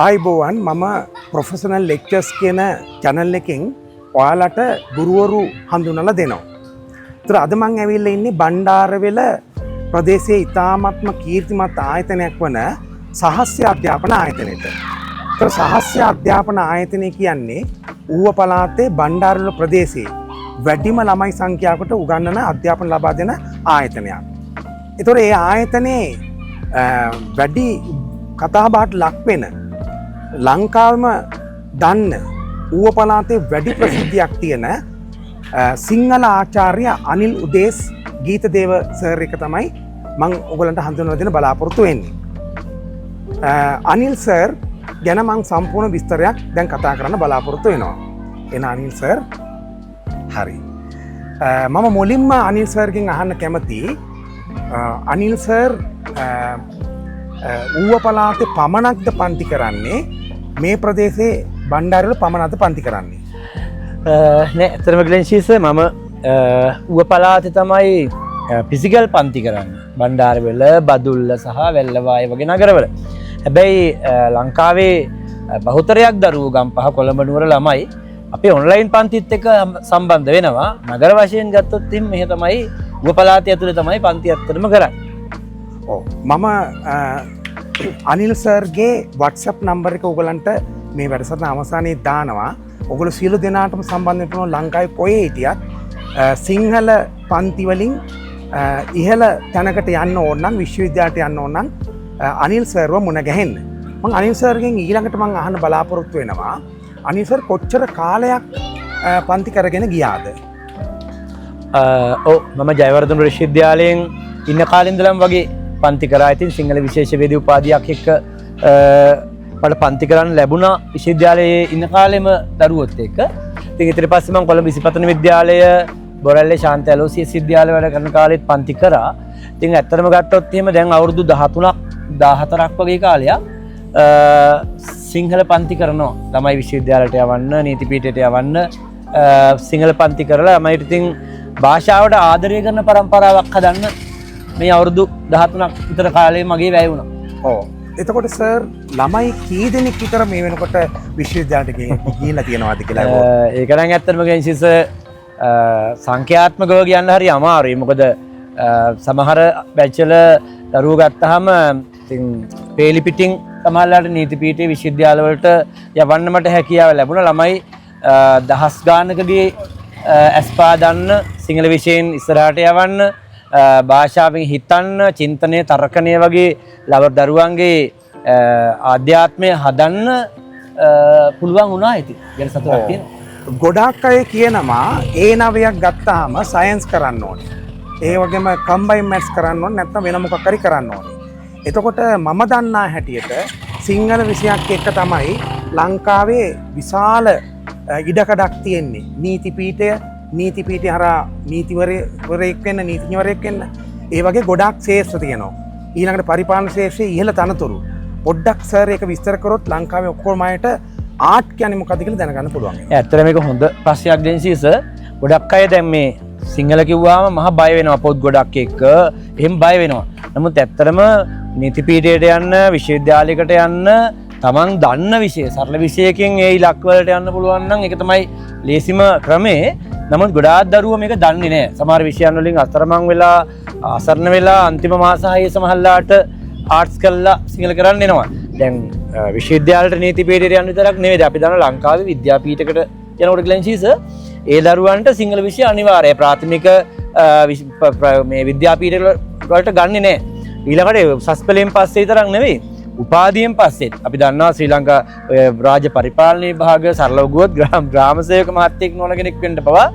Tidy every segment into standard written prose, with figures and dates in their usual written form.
ආයිබෝවන් මම professional lectures කියන channel එකෙන් ඔයාලට ගුරුවරු හඳුනලා දෙනවා. ඒතර අද මම ඇවිල්ලා ඉන්නේ බණ්ඩාරවෙල ප්‍රදේශයේ ඉතාමත්ම කීර්තිමත් ආයතනයක් වන සහස්‍ය අධ්‍යාපන ආයතනයට. ඒතර සහස්‍ය අධ්‍යාපන ආයතනය කියන්නේ ඌව පළාතේ බණ්ඩාරවෙල ප්‍රදේශයේ වැඩිම ළමයි සංඛ්‍යාවකට උගන්වන අධ්‍යාපන ලබා දෙන ආයතනයක්. ඒතර ඒ ආයතනයේ වැඩි කතාබහට ලක් වෙන ලංකාවම දන්න ඌව පළාතේ වැඩි ප්‍රසිද්ධියක් තියෙන සිංහල ආචාර්ය අනිල් උදේස් ගීතදේව සර් එක තමයි මම ඔයගලන්ට හඳුන්වලා දෙන්න බලාපොරොත්තු වෙන්නේ. අනිල් සර් ගැන මම සම්පූර්ණ විස්තරයක් දැන් කතා කරන්න බලාපොරොත්තු වෙනවා. එන අනිල් සර් හරි. මම මුලින්ම අනිල් සර්ගෙන් අහන්න කැමතියි අනිල් සර් ඌව පළාතේ පමණක්ද පන්ති කරන්නේ මේ ප්‍රදේශයේ බණ්ඩාරවල පමණක්ද පන්ති කරන්නේ? නෑ ඇත්තටම ග්ලෙන්ෂීස් මම ඌව පළාතේ තමයි ෆිසිකල් පන්ති කරන්නේ බණ්ඩාරවල බදුල්ල සහ වැල්ලවාය වගේ නගරවල. හැබැයි ලංකාවේ බහුතරයක් දරුවෝ ගම්පහ කොළඹ නුවර ළමයි අපි ඔන්ලයින් පන්තිත් එක්ක සම්බන්ධ වෙනවා. නගර වශයෙන් ගත්තොත් එහෙනම් මෙහෙ තමයි ඌව පළාතේ ඇතුලේ තමයි පන්ති ඇත්තටම කරන්නේ. මම අනිල් සර්ගේ WhatsApp නම්බර එක ඔයගලන්ට මේ වැඩසටහන අවසානයේ දානවා. ඔයගොල්ලෝ සියලු දෙනාටම සම්බන්ධ වෙන්න ලංකාවේ කොහේ හිටියත් සිංහල පන්ති වලින් ඉහළ තැනකට යන්න ඕන නම් විශ්වවිද්‍යාලයට යන්න ඕන නම් අනිල් සර්ව මුණ ගැහෙන්න. මම අනිල් සර්ගෙන් ඊළඟට මම අහන්න බලාපොරොත්තු වෙනවා. අනිල් සර් කොච්චර කාලයක් පන්ති කරගෙන ගියාද? මම ජයවර්ධන විශ්වවිද්‍යාලයෙන් ඉන්න කාලේ ඉඳලම වගේ පන්ති කරා. ඉතින් සිංහල විශේෂ වේදී උපාධියක් එක්ක මට පන්ති කරන්න ලැබුණා විශ්වවිද්‍යාලයේ ඉන්න කාලෙම දරුවොත් එක්ක. ඉතින් ඊට පස්සේ මම කොළඹ විසිපතන විද්‍යාලය බොරැල්ලේ ශාන්ති ඇලෝසියස් විද්‍යාලය වැඩ කරන කාලෙත් පන්ති කරා. ඉතින් ඇත්තටම ගත්තොත් එහෙම දැන් අවුරුදු 13ක් 14ක් වගේ කාලයක් සිංහල පන්ති කරනවා. ළමයි විශ්වවිද්‍යාලයට යවන්න, නීති පීඨයට යවන්න සිංහල පන්ති කරලා ළමයිට ඉතින් භාෂාවට ආදරය කරන પરම්පරාවක් හදන්න මේ අවුරුදු 13ක් විතර කාලේ මගේ වැය වුණා. ඔව්. එතකොට සර් ළමයි කී දෙනෙක් විතර මේ වෙනකොට විශ්වවිද්‍යාලයට ගිහිල්ලා තියෙනවද කියලා? ඒක නම් ඇත්තටම ගේන්සිස් සංඛ්‍යාත්මකව කියන්න හරි අමාරුයි. මොකද සමහර බැචලර් දරුවෝ ගත්තාම ඉතින් පේලි පිටින් සමහරලාට නීති පීඨයේ විශ්වවිද්‍යාල වලට යවන්න මට හැකියාව ලැබුණා. ළමයි දහස් ගානකදී ඇස්පා දන්න සිංහල විෂයෙන් ඉස්සරහට යවන්න භාෂාවෙන් හිතන්න චින්තනය තර්කණය වගේ දරුවන්ගේ ආධ්‍යාත්මය හදන්න පුළුවන් වුණා. ඉතින් ගැන සතුටක් තියෙනවා. ගොඩාක් අය කියනවා A9ක් ගත්තාම සයන්ස් කරන්න ඕනේ. ඒ වගේම කම්බයින් මැත්ස් කරන්න ඕනේ නැත්නම් වෙන මොකක් හරි කරන්න ඕනේ. එතකොට මම දන්නා හැටියට සිංහල විෂයක් එක්ක තමයි ලංකාවේ විශාල ඉඩකඩක් තියෙන්නේ. නීති පීඨය හරහා නීතිවරයෙක් වෙන්න, නීතිඥවරයෙක් වෙන්න. ඒ වගේ ගොඩාක් ශේෂ්ත්‍ර තියෙනවා. ඊළඟට පරිපාලන ශේෂ්ත්‍රයේ ඉහළ තනතුරු. පොඩ්ඩක් සර් ඒක විස්තර කරොත් ලංකාවේ ඔක්කොම අයට ආර්ට් කියන්නේ මොකක්ද කියලා දැනගන්න පුළුවන්. ඇත්තට මේක හොඳ ප්‍රශ්නයක් දෙන්සිස. ගොඩක් අය දැන් මේ සිංහල කිව්වම මහ බය වෙනවා පොත් ගොඩක් එක්ක. එහෙම බය වෙනවා. නමුත් ඇත්තටම නීති පීඨයට යන්න, විශ්වවිද්‍යාලයකට යන්න තමන් දන්න විෂය සරල විෂයකින් ඒ ඉලක්ක වලට යන්න පුළුවන් නම් ඒක තමයි ලේසිම ක්‍රමේ. නමුත් ගොඩාක් දරුවෝ මේක දන්නේ නැහැ. සමහර විෂයන් වලින් අතරමං වෙලා අසරණ වෙලා අන්තිම මාස 6 සමහරලාට ආර්ට්ස් කරලා සිංහල කරන්න එනවා. දැන් විශ්වවිද්‍යාලයට නීති පීඨයට යන්න විතරක් නෙවෙයි. අපි දන්නවා ලංකාවේ විද්‍යාපීඨයකට යනකොට ග්ලෙන්ෂීස් ඒ දරුවන්ට සිංහල විෂය අනිවාර්යයි. ප්‍රාථමික මේ විද්‍යාපීඨ වලට ගන්නෙ නැහැ. ඊළඟට උසස් පෙළෙන් පස්සේ විතරක් නෙවෙයි උපාධියෙන් පස්සෙත් අපි දන්නවා ශ්‍රී ලංකා රාජ්‍ය පරිපාලන විභාග සරලව ගුවොත් ග්‍රාම සේවක මහත්තයෙක් නොවන කෙනෙක් වෙන්න පවා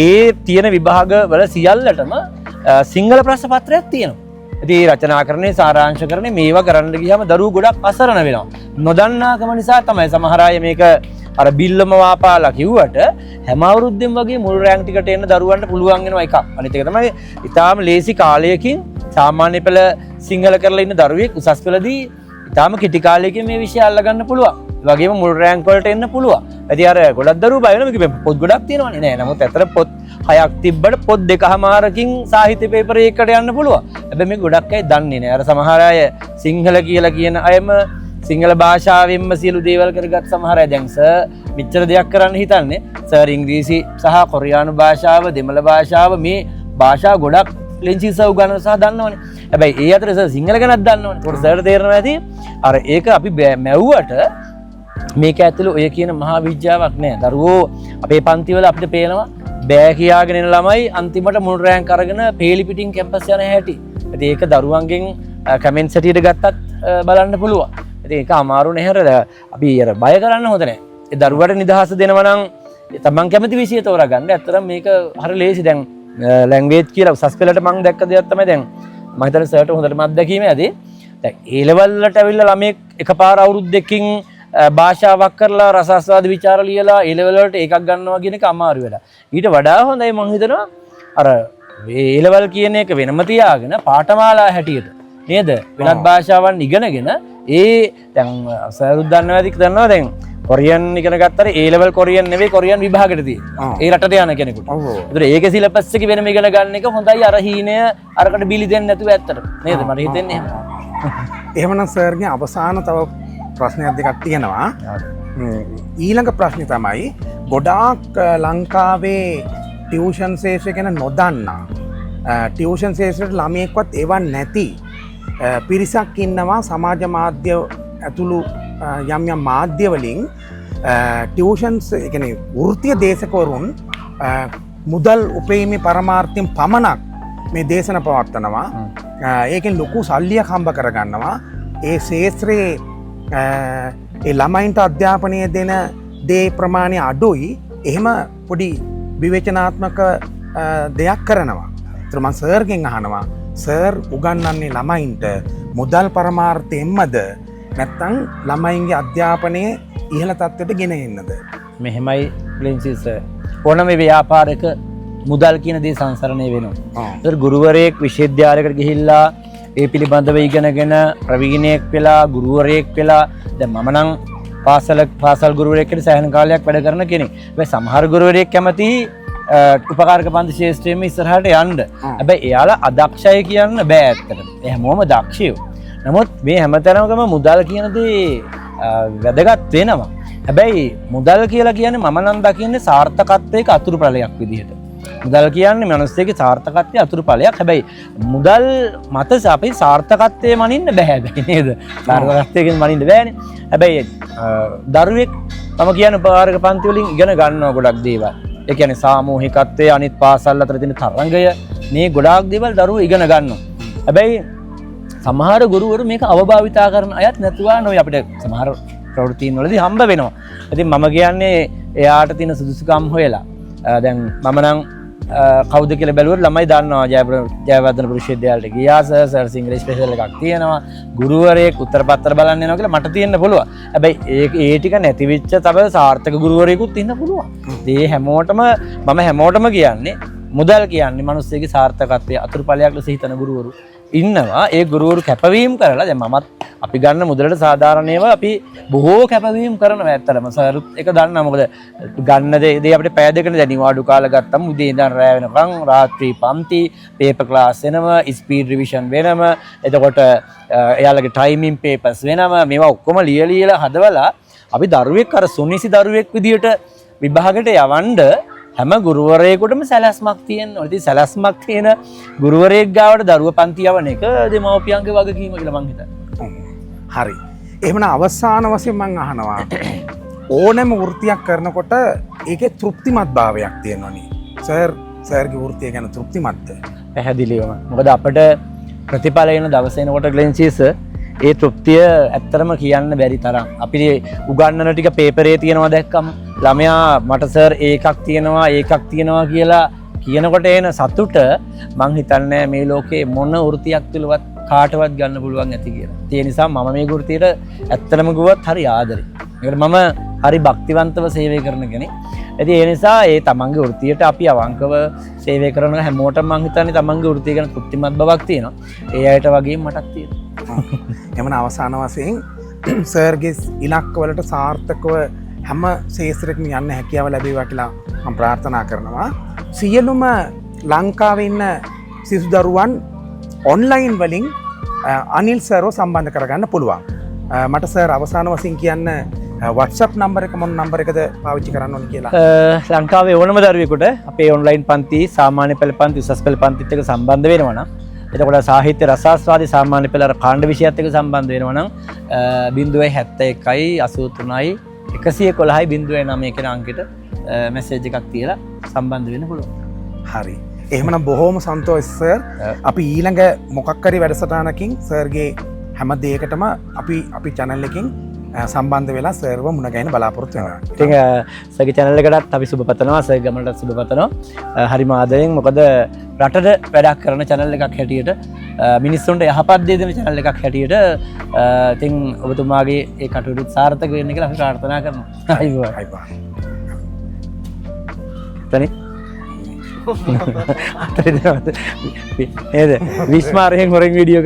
ඒ තියෙන විභාග වල සියල්ලටම සිංහල ප්‍රශ්න පත්‍රයක් තියෙනවා. ඉතින් රචනාකරණේ සාරාංශකරණේ මේවා කරන්න ගියාම දරුවෝ ගොඩක් අසරණ වෙනවා. නොදන්නාකම නිසා තමයි සමහර අය මේක අර බිල්ලම වාපාලා කිව්වට හැම අවුරුද්දෙම වගේ මුල් රෑන්ක් ටිකට එන්න දරුවන්ට පුළුවන් වෙනවා එකක්. අනිත් එක තමයි ඊටාම ලේසි කාලයකින් සාමාන්‍ය පෙළ සිංහල කරලා ඉන්න දරුවෙක් උසස් පෙළදී ඊටාම කෙටි කාලයකින් මේ විෂය අල්ලගන්න පුළුවන්. ඒ වගේම මුල් රෑන්ක් වලට එන්න පුළුවන්. ඉතින් අර ගොඩක් දරුවෝ බය වෙනවා මේක පොත් ගොඩක් තියෙනවනේ නෑ. නමුත් ඇත්තට පොත් 6ක් තිබ්බට පොත් 2කමාරකින් සාහිත්‍ය පේපර් එකකට යන්න පුළුවන්. හැබැයි මේ ගොඩක් අය දන්නේ නෑ. අර සමහර අය සිංහල කියලා කියන අයම සිංහල භාෂාවෙන්ම සියලු දේවල් කරගත් සමහර අය දැන් සර් මෙච්චර දෙයක් කරන්න හිතන්නේ සර් ඉංග්‍රීසි සහ කොරියානු භාෂාව දෙමළ භාෂාව මේ භාෂා ගොඩක් ලෙන්චිස උගන්නන සහ දන්නවනේ. හැබැයි ඒ අතර සර් සිංහල ගැනත් දන්නවනේ. ඒකට සර්ට තේරෙනවා ඇති අර ඒක අපි මැව්වට මේක ඇතුළේ ඔය කියන මහා විද්‍යාවක් නෑ. දරුවෝ අපේ පන්තිවල අපිට පේනවා බෑ කියාගෙන එන ළමයි අන්තිමට මුල් රෑන්ක් අරගෙන පේලි පිටින් කැම්පස් යන හැටි. ඉතින් ඒක දරුවන්ගෙන් කමෙන්ට්ස් හැටියට ගත්තත් බලන්න පුළුවන්. ඉතින් ඒක අමාරු නැහැ. අපි අර බය කරන්න හොඳ නැහැ. ඒ දරුවට නිදහස දෙනවා නම් තමන් කැමති විෂය තෝරගන්න. ඇත්තටම මේක හරි ලේසි. දැන් ලැන්ග්වේජ් කියලා උසස් පෙළට මම දැක්ක දෙයක් තමයි දැන් මම හිතන්නේ සර්ට හොඳටම අත්දැකීම ඇති. දැන් ඒ ලෙවල් වලට ඇවිල්ලා ළමෙක් එකපාර අවුරුද්දකින් භාෂාවක් කරලා රසාස්වාද විචාර ලියලා ඒ ලෙවල් වලට එකක් ගන්නවා කියන එක අමාරු වෙලා. ඊට වඩා හොඳයි මම හිතනවා අර ඒ ලෙවල් කියන එක වෙනම තියාගෙන පාඨමාලා හැටියට නේද? වෙනත් භාෂාවන් ඉගෙනගෙන ඒ දැන් සරුත් දන්නවා ඇති දන්නවා දැන් කොරියන් ඉගෙන ගත්තට ඒ ලෙවල් කොරියන් නෙවෙයි කොරියන් විභාගෙට තියෙන්නේ. ඒ රටට යන කෙනෙකුට. ඒතර ඒකේ සිලබස් එක වෙනම ඉගෙන ගන්න එක හොඳයි අර හීනය අරකට බිලි දෙන්නේ නැතුව ඇත්තට. නේද? මට හිතෙන්නේ එහෙම. එහෙමනම් සර්ගේ අවසාන තව ප්‍රශ්නයක් දෙකක් තියෙනවා. ඊළඟ ප්‍රශ්නේ තමයි ගොඩාක් ලංකාවේ ටියුෂන් ශේෂ්ත්‍රය ගැන නොදන්නා ටියුෂන් ශේෂ්ත්‍රයට ළමයෙක්වත් එවන් නැති පිරිසක් ඉන්නවා සමාජ මාධ්‍ය ඇතුළු යම් යම් මාධ්‍ය වලින් ටියුෂන්ස් ඒ කියන්නේ වෘත්තීය දේශකවරුන් මුදල් උපයීමේ පරමාර්ථයෙන් පමණක් මේ දේශන පවත්වනවා. ඒකෙන් ලොකු සල්ලියක් හම්බ කරගන්නවා. ඒ ශේෂ්ත්‍රයේ ඒ ළමයින්ට අධ්‍යාපනය දෙන දේ ප්‍රමාණය අඩුයි. එහෙම පොඩි විවේචනාත්මක දෙයක් කරනවා. ඒතර මම සර්ගෙන් අහනවා සර් උගන්වන්නේ ළමයින්ට මුදල් පරමාර්ථයෙන්මද නැත්නම් ළමයින්ගේ අධ්‍යාපනය ඉහළ තත්ත්වයට ගෙන එන්නද? මෙහෙමයි ලෙන්සිස් ඕනම ව්‍යාපාරයක මුදල් කියන දේ සංසරණය වෙනවා. ඒතර ගුරුවරයෙක් විශ්වවිද්‍යාලයකට ගිහිල්ලා ඒ පිළිබඳව ඉගෙනගෙන ප්‍රවීණයෙක් වෙලා ගුරුවරයෙක් වෙලා දැන් මම නම් පාසල් ගුරුවරයෙක් කියලා සෑහෙන කාලයක් වැඩ කරන කෙනෙක්. හැබැයි සමහර ගුරුවරයෙක් කැමති උපකාරක පන්ති ශාස්ත්‍රයේම ඉස්සරහට යන්න. හැබැයි එයාලා අදක්ෂය කියන්න බෑ ඇත්තටම. ඒ හැමෝම දක්ෂයෝ. නමුත් මේ හැමතැනකම මුදල් කියන දේ වැදගත් වෙනවා. හැබැයි මුදල් කියලා කියන්නේ මම නම් දකින්නේ සාර්ථකත්වයක අතුරුඵලයක් විදිහට. මුදල් කියන්නේ මිනිස්සෙගේ සාර්ථකත්වයේ අතුරුඵලයක්. හැබැයි මුදල් මත අපි සාර්ථකත්වයේ මනින්න බෑ නේද? සාර්ථකත්වයෙන් මනින්න බෑනේ. හැබැයි දරුවෙක් මම කියන්නේ උපකාරක පන්ති වලින් ඉගෙන ගන්නවා ගොඩක් දේවල්. ඒ කියන්නේ සාමූහිකත්වයේ අනිත් පාසල් අතර තියෙන තරංගය මේ ගොඩාක් දේවල් දරුවෝ ඉගෙන ගන්නවා. හැබැයි සමහර ගුරුවරු මේක අවභාවිතා කරන අයත් නැතුවා නොවේ අපිට සමහර ප්‍රවෘත්තීන් වලදී හම්බ වෙනවා. ඉතින් මම කියන්නේ එයාට තියෙන සුදුසුකම් හොයලා දැන් මම නම් කවුද කියලා බැලුවොත් ළමයි දන්නවා ජයවර්ධන විශ්වවිද්‍යාලයට ගියා සර් සිංගල් ස්පෙෂල් එකක් තියෙනවා ගුරුවරයෙක් උත්තර පත්‍ර බලන්න යනවා කියලා මට තියෙන්න පුළුවන්. හැබැයි ඒ ටික නැති වෙච්ච තව සාර්ථක ගුරුවරයෙකුත් ඉන්න පුළුවන්. ඒ හැමෝටම මම හැමෝටම කියන්නේ මුදල් කියන්නේ මිනිස්සෙගේ සාර්ථකත්වයේ අතුරුඵලයක් ලෙස හිතන ගුරුවරු ඉන්නවා. ඒ ගුරුවරු කැපවීම කරලා දැන් මමත් අපි ගන්න මුදලට සාධාරණේව අපි බොහෝ කැපවීම කරනවා ඇත්තටම සරුත් එක දන්නා මොකද ගන්න දේ අපිට පැය දෙකනේ දැන් නිවාඩු කාලේ ගත්තම උදේ ඉඳන් රැ වෙනකන් රාත්‍රී පන්ති පේපර් ක්ලාස් වෙනම ස්පීඩ් රිවිෂන් වෙනම එතකොට එයාලගේ ටයිමින් පේපර්ස් වෙනම මේවා ඔක්කොම ලියලා හදවලා අපි දරුවෙක් අර සුනිසි දරුවෙක් විදියට විභාගයට යවන්න හැම ගුරුවරයෙකුටම සැලැස්මක් තියෙනවා. ඉතින් සැලැස්මක් තියෙන ගුරුවරයෙක් ගාවට දරුව පන්ති යවන එක දෙමව්පියන්ගේ වගකීම කියලා මං හිතන්නේ. හරි. එහෙමනම් අවසාන වශයෙන් මං අහනවා ඕනෑම වෘත්තියක් කරනකොට ඒකේ තෘප්තිමත් භාවයක් තියෙනවනේ. සර්ගේ වෘත්තිය ගැන තෘප්තිමත්ද? පැහැදිලිවම. මොකද අපිට ප්‍රතිඵල එන දවස එනකොට ග්ලෙන්සිස් ඒ තෘප්තිය ඇත්තටම කියන්න බැරි තරම්. අපි උගන්නන ටික පේපරේ තියෙනවා දැක්කම ළමයා මට සර් ඒකක් තියෙනවා කියලා කියනකොට එන සතුට මං හිතන්නේ මේ ලෝකේ මොන වෘත්තියක් තුලවත් කාටවත් ගන්න පුළුවන් ඇති කියලා. ඒ නිසා මම මේ වෘත්තියට ඇත්තටම ගුවත් හරි ආදරේ. ඒකට මම හරි භක්තිවන්තව සේවය කරන කෙනෙක්. ඉතින් ඒ නිසා ඒ තමන්ගේ වෘත්තියට අපි අවංකව සේවය කරන හැමෝටම මං හිතන්නේ තමන්ගේ වෘත්තිය ගැන තෘප්තිමත් බවක් තියෙනවා. ඒ අයට වගේම මටත් තියෙනවා. එමන අවසාන වශයෙන් සර්ගේ ඉලක්කවලට සාර්ථකව හැම ශේත්‍රයකම යන්න හැකියාව ලැබේවා කියලා මම ප්‍රාර්ථනා කරනවා. සියලුම ලංකාවේ ඉන්න සිසු දරුවන් ඔන්ලයින් වලින් අනිල් සර්ව සම්බන්ධ කරගන්න පුළුවන්. මට සර් අවසාන වශයෙන් කියන්න WhatsApp නම්බර එක මොන නම්බර එකද පාවිච්චි කරන්න ඕනේ කියලා. ලංකාවේ ඕනම දරුවෙකුට අපේ ඔන්ලයින් පන්ති සාමාන්‍ය පෙළ පන්ති උසස් පෙළ පන්තිත් එක්ක සම්බන්ධ වෙනවා නම් එතකොට සාහිත්‍ය රසාස්වාදී සාමාන්‍ය පෙළ කාණ්ඩ විෂයත් එක්ක සම්බන්ධ වෙනවා නම් 071යි 83යි 111යි 09 කියන අංකෙට මැසේජ් එකක් තියලා සම්බන්ධ වෙන්න පුළුවන්. හරි. එහෙමනම් බොහොම සන්තෝෂයි සර්. අපි ඊළඟ මොකක් හරි වැඩසටහනකින් සර්ගේ හැම දෙයකටම අපි channel එකකින් සම්බන්ධ වෙලා සර්ව මුණ ගැහෙන බලාපොරොත්තු වෙනවා. ඉතින් සර්ගේ channel එකටත් අපි සුබ පතනවා, සර්ගේ ගමනටත් සුබ පතනවා. හරිම ආදරෙන් මොකද රටට වැඩක් කරන channel එකක් හැටියට මිනිස්සුන්ට යහපත් දේ දෙන channel එකක් හැටියට ඉතින් ඔබතුමාගේ ඒ කටයුතු සාර්ථක වෙන්න කියලා අපි ප්‍රාර්ථනා කරනවා. අයිබෝන්. තනි නේද විස්මාරයෙන් හොරෙන් වීඩියෝ